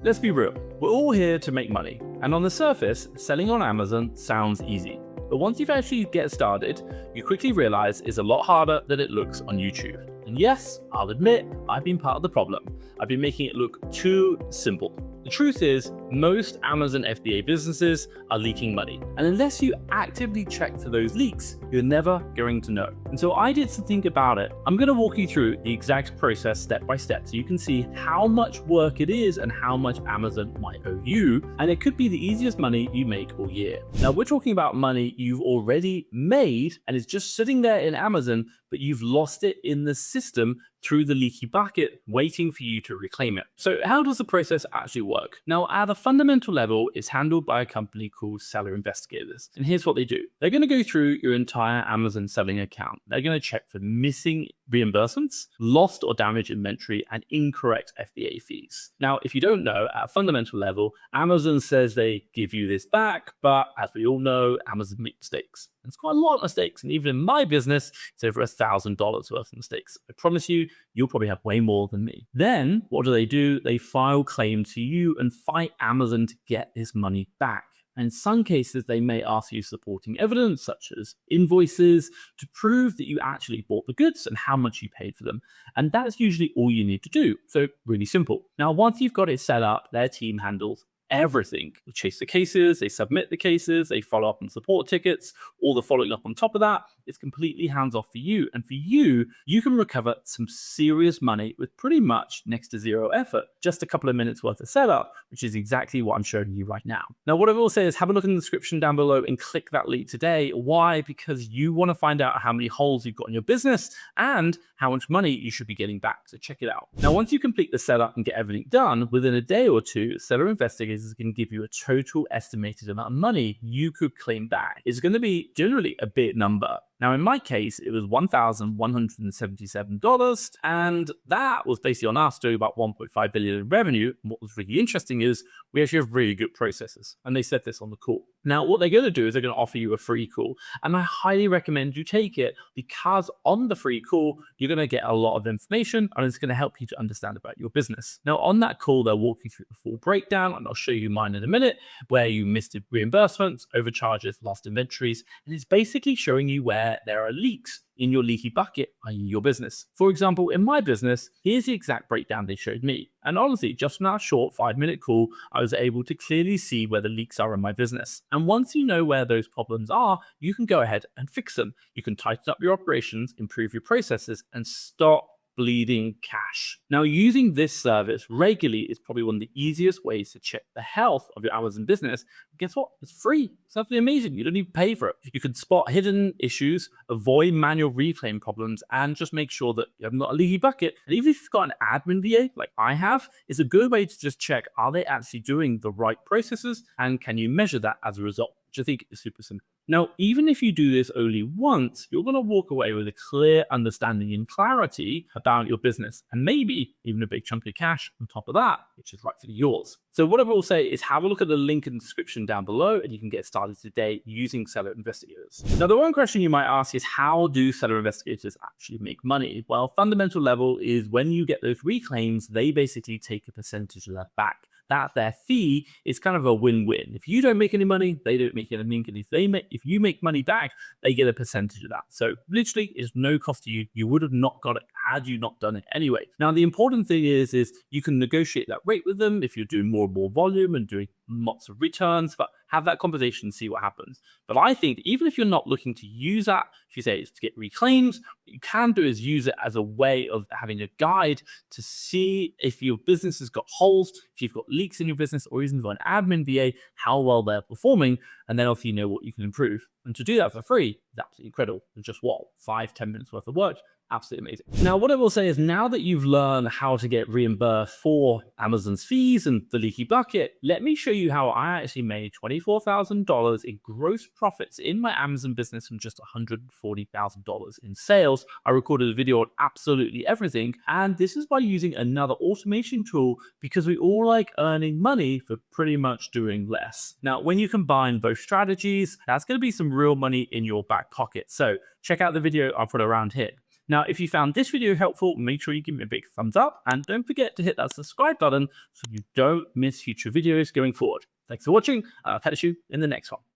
Let's be real, we're all here to make money, and on the surface, selling on Amazon sounds easy. But once you've actually get started, you quickly realize it's a lot harder than it looks on YouTube. And yes, I'll admit, I've been part of the problem. I've been making it look too simple. The truth is, most Amazon FBA businesses are leaking money. And unless you actively check for those leaks, you're never going to know. And so I did some thinking about it. I'm going to walk you through the exact process step by step so you can see how much work it is and how much Amazon might owe you. And it could be the easiest money you make all year. Now, we're talking about money you've already made and it's just sitting there in Amazon, but you've lost it in the system through the leaky bucket, waiting for you to reclaim it. So how does the process actually work? Now, at a fundamental level, it's handled by a company called Seller Investigators. And here's what they do. They're going to go through your entire Amazon selling account. They're going to check for missing reimbursements, lost or damaged inventory, and incorrect FBA fees. Now, if you don't know, at a fundamental level, Amazon says they give you this back, but as we all know, Amazon makes mistakes. It's quite a lot of mistakes. And even in my business, it's over $1,000 worth of mistakes. I promise you, you'll probably have way more than me. Then what do? They file claim to you and fight Amazon to get this money back. And in some cases, they may ask you supporting evidence, such as invoices, to prove that you actually bought the goods and how much you paid for them. And that's usually all you need to do. So really simple. Now, once you've got it set up, their team handles everything. They chase the cases, they submit the cases, they follow up on support tickets, all the following up on top of that. It's completely hands off for you. And for you, you can recover some serious money with pretty much next to zero effort. Just a couple of minutes worth of setup, which is exactly what I'm showing you right now. Now, what I will say is have a look in the description down below and click that link today. Why? Because you want to find out how many holes you've got in your business and how much money you should be getting back. So check it out. Now, once you complete the setup and get everything done, within a day or two, Seller Investigators is going to give you a total estimated amount of money you could claim back. It's going to be generally a big number. Now, in my case, it was $1,177, and that was basically on us doing about $1.5 billion in revenue. And what was really interesting is we actually have really good processes, and they said this on the call. Now, what they're going to do is they're going to offer you a free call, and I highly recommend you take it because on the free call, you're going to get a lot of information, and it's going to help you to understand about your business. Now, on that call, they'll walk you through the full breakdown, and I'll show you mine in a minute, where you missed reimbursements, overcharges, lost inventories, and it's basically showing you where there are leaks in your leaky bucket, i.e. your business. For example, in my business, here's the exact breakdown they showed me. And honestly, just from that short 5-minute call, I was able to clearly see where the leaks are in my business. And once you know where those problems are, you can go ahead and fix them. You can tighten up your operations, improve your processes, and stop bleeding cash. Now, using this service regularly is probably one of the easiest ways to check the health of your Amazon business. Guess what? It's free. It's absolutely amazing. You don't need to pay for it. You can spot hidden issues, avoid manual reclaim problems, and just make sure that you have not a leaky bucket. And even if you've got an admin VA like I have, it's a good way to just check, are they actually doing the right processes? And can you measure that as a result? Which I think is super simple. Now, even if you do this only once, you're going to walk away with a clear understanding and clarity about your business, and maybe even a big chunk of cash on top of that, which is rightfully yours. So what I will say is have a look at the link in the description down below, and you can get started today using Seller Investigators. Now, the one question you might ask is, how do Seller Investigators actually make money? Well, fundamental level is when you get those reclaims, they basically take a percentage of that back. That their fee is kind of a win-win. If you don't make any money, they don't make anything. And if you make money back, they get a percentage of that. So literally, it's no cost to you. You would have not got it had you not done it anyway. Now, the important thing is you can negotiate that rate with them if you're doing more and more volume and doing lots of returns, but have that conversation and see what happens. But I think even if you're not looking to use that, if you say it's to get reclaims, what you can do is use it as a way of having a guide to see if your business has got holes, if you've got leaks in your business, or even got an admin VA, how well they're performing, and then obviously you know what you can improve. And to do that for free is absolutely incredible. It's just what, 5-10 minutes worth of work. Absolutely amazing. Now, what I will say is now that you've learned how to get reimbursed for Amazon's fees and the leaky bucket, let me show you how I actually made $24,000 in gross profits in my Amazon business from just $140,000 in sales. I recorded a video on absolutely everything, and this is by using another automation tool because we all like earning money for pretty much doing less. Now, when you combine both strategies, that's going to be some real money in your back pocket. So check out the video I put around here. Now, if you found this video helpful, make sure you give me a big thumbs up and don't forget to hit that subscribe button so you don't miss future videos going forward. Thanks for watching. I'll catch you in the next one.